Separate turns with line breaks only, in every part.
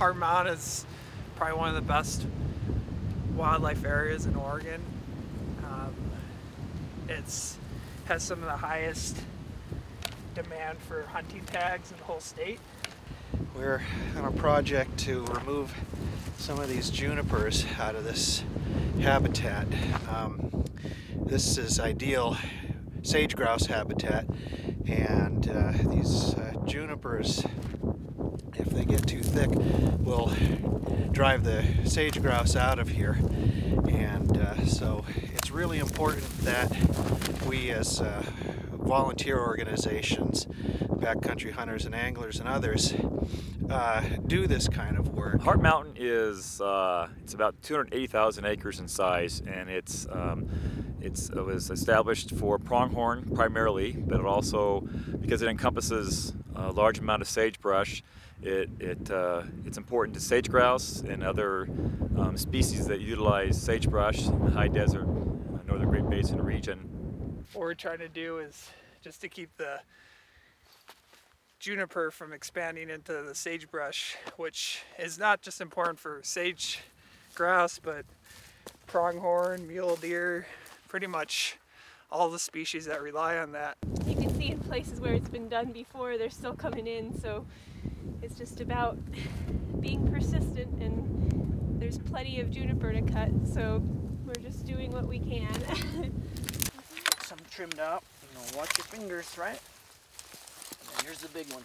Hart Mountain is probably one of the best wildlife areas in Oregon. It's has some of the highest demand for hunting tags in the whole state.
We're on a project to remove some of these junipers out of this habitat. This is ideal sage grouse habitat, and these junipers, if they get too thick, will drive the sage grouse out of here. And so it's really important that we as volunteer organizations, Backcountry Hunters and Anglers and others, do this kind of work.
Hart Mountain is it's about 280,000 acres in size, and it was established for pronghorn primarily, but it also, because it encompasses a large amount of sagebrush, it's important to sage grouse and other species that utilize sagebrush in the high desert, northern Great Basin region.
What we're trying to do is just to keep the juniper from expanding into the sagebrush, which is not just important for sage grouse, but pronghorn, mule deer, pretty much all the species that rely on that.
You can see in places where it's been done before, they're still coming in, so it's just about being persistent, and there's plenty of juniper to cut, so we're just doing what we can.
Some trimmed up, watch your fingers, right? And here's the big one.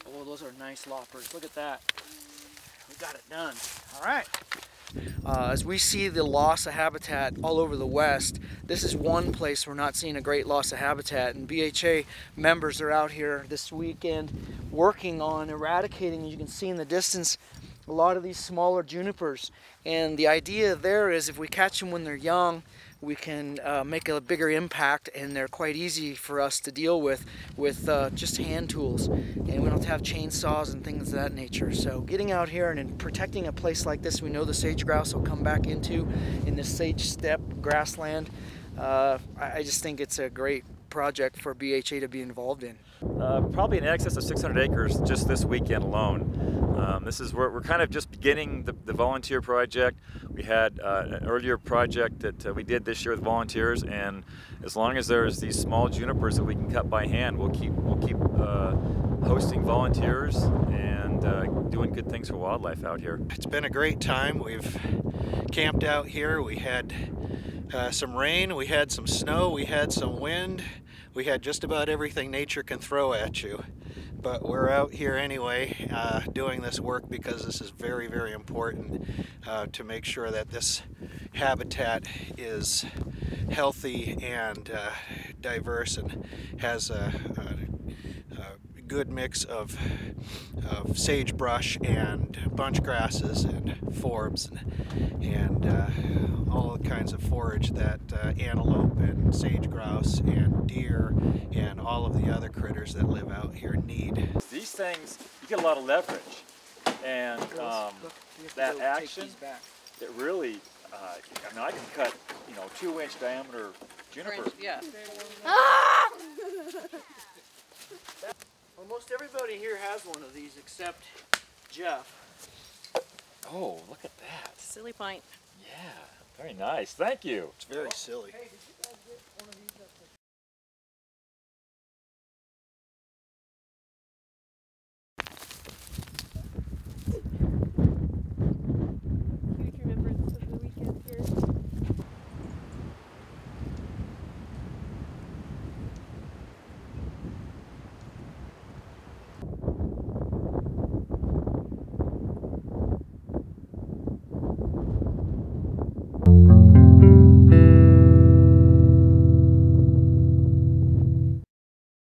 Oh, those are nice loppers. Look at that. We got it done. All right. As we see the loss of habitat all over the West, this is one place we're not seeing a great loss of habitat, and BHA members are out here this weekend working on eradicating, as you can see in the distance, a lot of these smaller junipers. And the idea there is if we catch them when they're young, we can make a bigger impact, and they're quite easy for us to deal with just hand tools, and we don't have to have chainsaws and things of that nature. So getting out here and protecting a place like this, we know the sage grouse will come back into in this sage steppe grassland. I just think it's a great project for BHA to be involved in.
Probably in excess of 600 acres just this weekend alone. This is where we're kind of just beginning the volunteer project. We had an earlier project that we did this year with volunteers, and as long as there's these small junipers that we can cut by hand, we'll keep hosting volunteers and doing good things for wildlife out here.
It's been a great time. We've camped out here. We had some rain, we had some snow, we had some wind. We had just about everything nature can throw at you. But we're out here anyway doing this work because this is very, very important to make sure that this habitat is healthy and diverse and has a good mix of sagebrush and bunch grasses and forbs and all kinds of forage that antelope and sage grouse and deer and all of the other critters that live out here need.
These things, you get a lot of leverage, and that action, it really, I mean, I can cut, 2-inch diameter juniper.
Yeah. Well, most everybody here has one of these except Jeff.
Oh, look at that.
Silly pint.
Yeah, very nice. Thank you.
It's very silly.